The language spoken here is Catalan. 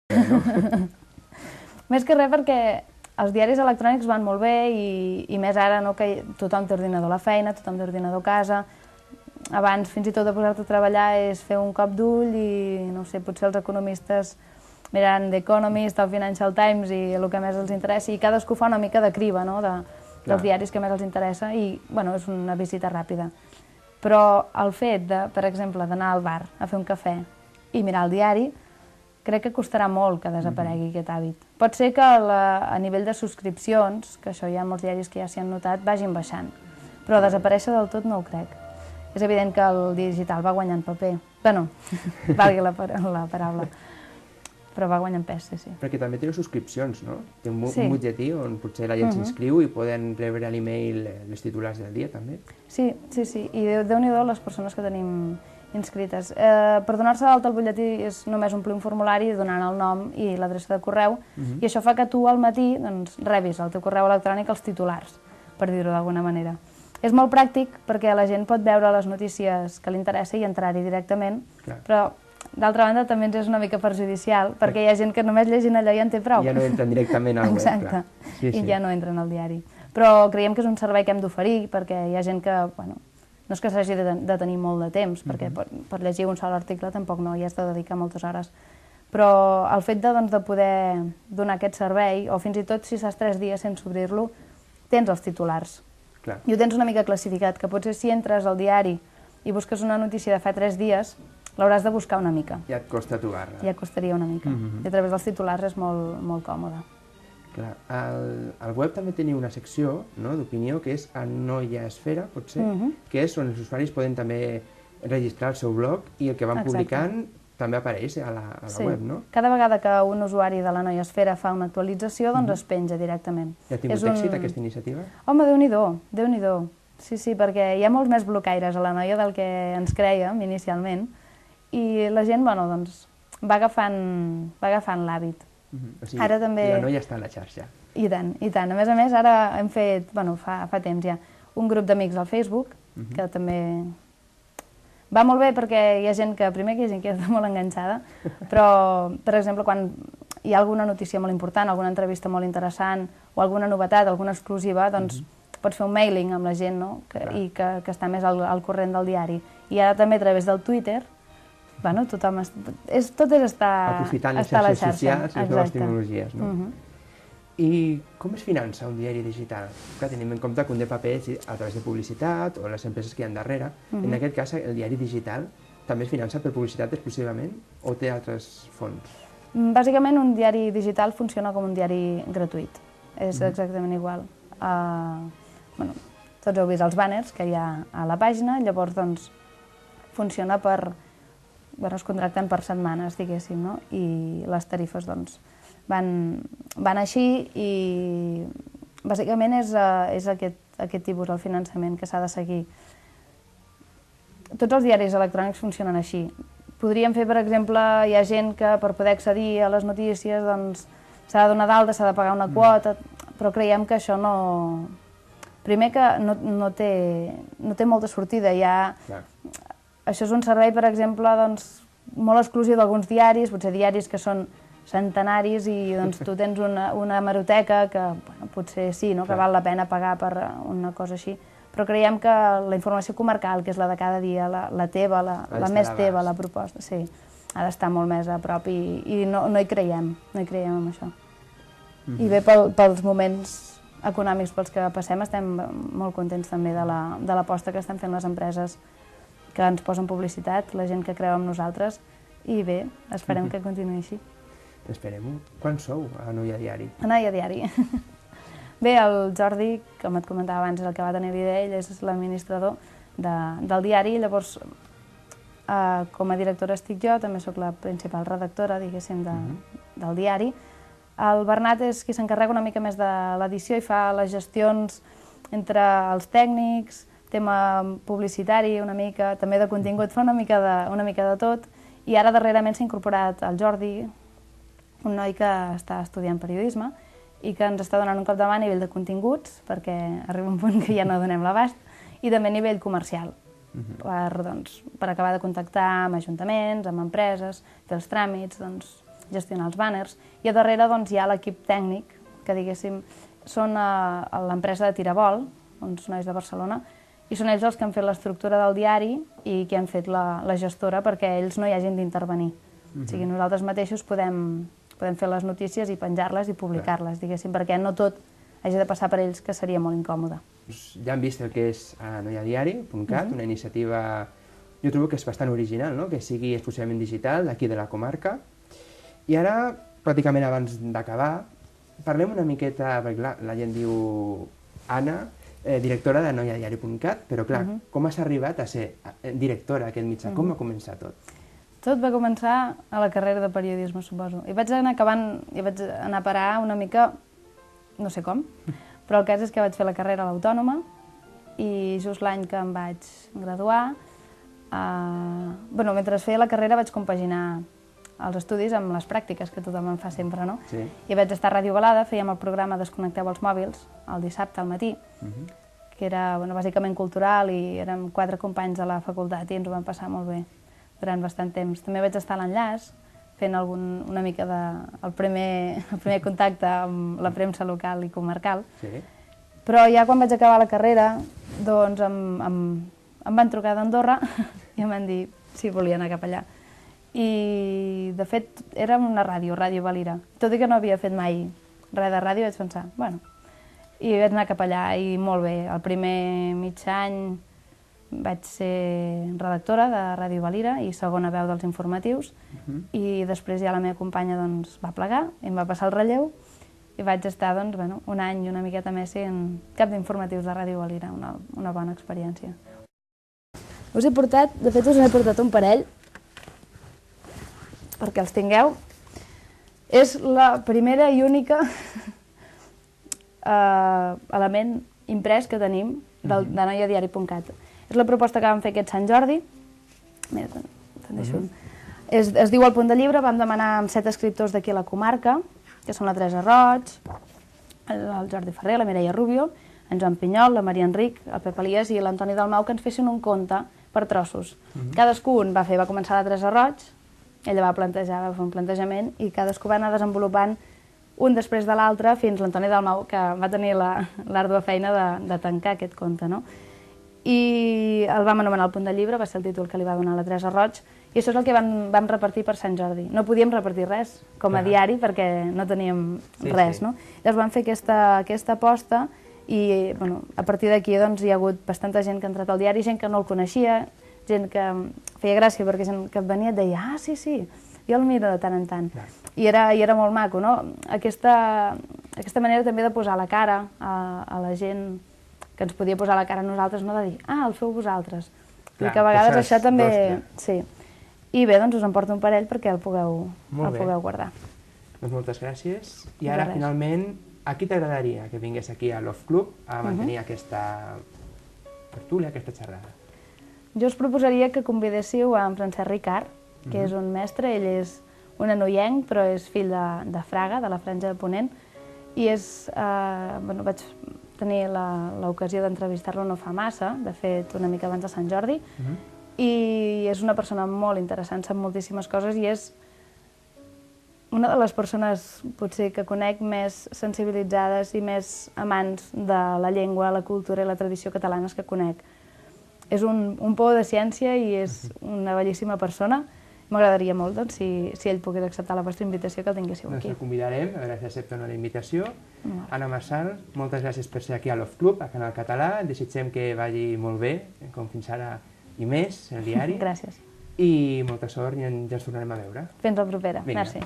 no? Més que res perquè els diaris electrònics van molt bé i més ara que tothom té ordinador a la feina, tothom té ordinador a casa. Abans, fins i tot de posar-te a treballar, és fer un cop d'ull i, no sé, potser els economistes miran The Economist, el Financial Times i el que més els interessa, i cadascú fa una mica de criba, no?, dels diaris que més els interessa, i, bueno, és una visita ràpida. Però el fet, per exemple, d'anar al bar a fer un cafè i mirar el diari, crec que costarà molt que desaparegui aquest hàbit. Pot ser que a nivell de subscripcions, que això hi ha molts diaris que ja s'hi han notat, vagin baixant, però desaparèixer del tot no ho crec. És evident que el digital va guanyant paper. Bueno, valgui la paraula, però va guanyant pes, sí. Perquè també té subscripcions, no? Té un butlletí on potser la gent s'inscriu i poden rebre a l'email les titulars del dia, també. Sí, i Déu-n'hi-do les persones que tenim inscrites. Per donar-se d'alta al butlletí és només omplir un formulari donant el nom i l'adreça de correu, i això fa que tu al matí rebis al teu correu electrònic els titulars, per dir-ho d'alguna manera. És molt pràctic perquè la gent pot veure les notícies que li interessa i entrar-hi directament, però d'altra banda també ens és una mica perjudicial perquè hi ha gent que només llegint allò ja en té prou. Ja no entren directament al web, clar. Exacte, i ja no entren al diari. Però creiem que és un servei que hem d'oferir perquè hi ha gent que, bueno, no és que s'hagi de tenir molt de temps, perquè per llegir un sol article tampoc no hi has de dedicar moltes hores. Però el fet de poder donar aquest servei, o fins i tot si estàs 3 dies sense obrir-lo, tens els titulars. I ho tens una mica classificat, que potser si entres al diari i busques una notícia de fa 3 dies, l'hauràs de buscar una mica. Ja et costa trobar-la. Ja et costaria una mica. I a través dels titulars és molt còmode. Clar, al web també teniu una secció d'opinió que és a Noiasfera, potser, que és on els usuaris poden també registrar el seu blog i el que van publicant també apareix a la web, no? Cada vegada que un usuari de la Noiasfera fa una actualització, doncs es penja directament. I ha tingut èxit aquesta iniciativa? Home, Déu-n'hi-do. Sí, perquè hi ha molts més blocaires a la Noia del que ens crèiem inicialment i la gent, bueno, doncs, va agafant l'hàbit. O sigui, la Noia està a la xarxa. I tant. A més, ara hem fet, bueno, fa temps ja, un grup d'amics al Facebook, que també va molt bé perquè hi ha gent que, primer que hi ha gent que està molt enganxada, però, per exemple, quan hi ha alguna notícia molt important, alguna entrevista molt interessant, o alguna novetat, alguna exclusiva, doncs pots fer un mailing amb la gent, no?, i que està més al corrent del diari. I ara també a través del Twitter, bueno, tot és estar aprofitant les a la xarxes socials i les noves tecnologies, no? I com es finança un diari digital? Clar, tenim en compte que un de paper és a través de publicitat o les empreses que hi ha darrere. En aquest cas, el diari digital també es finança per publicitat exclusivament o té altres fonts? Bàsicament, un diari digital funciona com un diari gratuït. És exactament igual. Tots heu vist els banners que hi ha a la pàgina, llavors doncs funciona es contracten per setmanes, diguéssim, no? I les tarifes doncs van així i bàsicament és aquest tipus, el finançament que s'ha de seguir. Tots els diaris electrònics funcionen així. Podríem fer, per exemple, hi ha gent que per poder accedir a les notícies doncs s'ha de donar d'alta, s'ha de pagar una quota, però creiem que això no... Primer que no té molta sortida. Això és un servei, per exemple, molt exclusiu d'alguns diaris, potser diaris que són centenaris i tu tens una hemeroteca que potser sí, que val la pena pagar per una cosa així, però creiem que la informació comarcal, que és la de cada dia, la teva, la més teva, la proposta, sí, ha d'estar molt més a prop i no hi creiem en això. I bé, pels moments econòmics pels que passem, estem molt contents també de l'aposta que estan fent les empreses que ens posen publicitat, la gent que creu en nosaltres, i bé, esperem que continuï així. Esperem-ho. Quan sou a Noia Diari? A Noia Diari. Bé, el Jordi, com et comentava abans, és el que va tenir l'idea, ell és l'administrador del diari, llavors com a directora estic jo, també sóc la principal redactora, diguéssim, del diari. El Bernat és qui s'encarrega una mica més de l'edició i fa les gestions entre els tècnics, tema publicitari una mica, també de contingut, fa una mica de tot, i ara darrerament s'ha incorporat el Jordi, un noi que està estudiant periodisme i que ens està donant un cop de mà a nivell de continguts, perquè arriba un punt que ja no donem l'abast, i també a nivell comercial, per acabar de contactar amb ajuntaments, amb empreses, fer els tràmits, gestionar els bàners, i a darrere doncs, hi ha l'equip tècnic, que diguéssim, són a l'empresa de Tirabol, uns nois de Barcelona, i són ells els que han fet l'estructura del diari i que han fet la gestora perquè ells no hi hagin d'intervenir. O sigui, nosaltres mateixos podem fer les notícies i penjar-les i publicar-les, diguéssim, perquè no tot hagi de passar per ells, que seria molt incòmode. Ja han vist el que és noiadiari.cat, una iniciativa, jo trobo que és bastant original, que sigui exclusivament digital, d'aquí de la comarca. I ara, pràcticament abans d'acabar, parlem una miqueta, perquè la gent diu Anna, directora de noiadiari.cat, però clar, com has arribat a ser directora d'aquest mitjà? Com va començar tot? Tot va començar a la carrera de periodisme, suposo. I vaig anar a parar una mica, no sé com, però el cas és que vaig fer la carrera a l'Autònoma i just l'any que em vaig graduar, mentre feia la carrera vaig compaginar els estudis amb les pràctiques, que tothom en fa sempre, no? Sí. I vaig estar a Ràdio Balada, fèiem el programa Desconnecteu els mòbils, el dissabte al matí, que era bàsicament cultural i érem 4 companys de la facultat i ens ho vam passar molt bé durant bastant temps. També vaig estar a l'Enllaç, fent una mica el primer contacte amb la premsa local i comarcal. Sí. Però ja quan vaig acabar la carrera, doncs em van trucar d'Andorra i em van dir si volia anar cap allà. I, de fet, era una ràdio, Ràdio Valira. Tot i que no havia fet mai res de ràdio, vaig pensar, bueno... I vaig anar cap allà i molt bé. El primer mig any vaig ser redactora de Ràdio Valira i segona veu dels informatius, i després ja la meva companya va plegar i em va passar el relleu i vaig estar un any i una miqueta més sent cap d'informatius de Ràdio Valira, una bona experiència. Us he portat, de fet us n'he portat un parell, perquè els tingueu. És la primera i única element imprès que tenim de noiadiari.cat. És la proposta que vam fer aquest Sant Jordi. Mira, te'n deixo un. Es diu El Punt de Llibre, vam demanar amb 7 escriptors d'aquí a la comarca, que són la Teresa Roig, el Jordi Ferrer, la Mireia Rubio, en Joan Pinyol, la Maria Enric, el Pep Elias i l'Antoni Dalmau, que ens fessin un conte per trossos. Cadascun va començar la Teresa Roig, ella va plantejar, va fer un plantejament, i cadascú va anar desenvolupant un després de l'altre fins l'Antoni Dalmau, que va tenir l'àrdua feina de tancar aquest conte, no? I el vam anomenar El Punt de Llibre, va ser el títol que li va donar la Teresa Roig, i això és el que vam repartir per Sant Jordi. No podíem repartir res com a diari perquè no teníem res, no? Llavors vam fer aquesta aposta i a partir d'aquí hi ha hagut bastanta gent que ha entrat al diari, gent que no el coneixia, gent que feia gràcia perquè gent que venia et deia «Ah, sí, jo el miro de tant en tant». I era molt maco, no? Aquesta manera també de posar la cara a la gent que ens podia posar la cara a nosaltres, no de dir «Ah, el feu vosaltres». I que a vegades això també... Sí. I bé, doncs us en porto un parell perquè el pugueu guardar. Doncs moltes gràcies. I ara, finalment, a qui t'agradaria que vingués aquí a Love Club a mantenir aquesta tertúlia, aquesta xerrada? Jo us proposaria que convidéssiu en Francesc Ricard, que és un mestre, ell és un anoienc, però és fill de Fraga, de la Franja de Ponent, i vaig tenir l'ocasió d'entrevistar-lo no fa massa, de fet una mica abans de Sant Jordi, i és una persona molt interessant, sap moltíssimes coses i és una de les persones potser que conec més sensibilitzades i més amants de la llengua, la cultura i la tradició catalanes que conec. És un pou de ciència i és una bellíssima persona. M'agradaria molt si ell pogués acceptar la vostra invitació, que el tinguéssiu aquí. Doncs el convidarem, a veure si accepta la invitació. Anna Marsal, moltes gràcies per ser aquí a Love Club, a Canal Català. Desitgem que vagi molt bé, com fins ara i més, el diari. Gràcies. I molta sort i ja ens tornarem a veure. Fins la propera. Merci.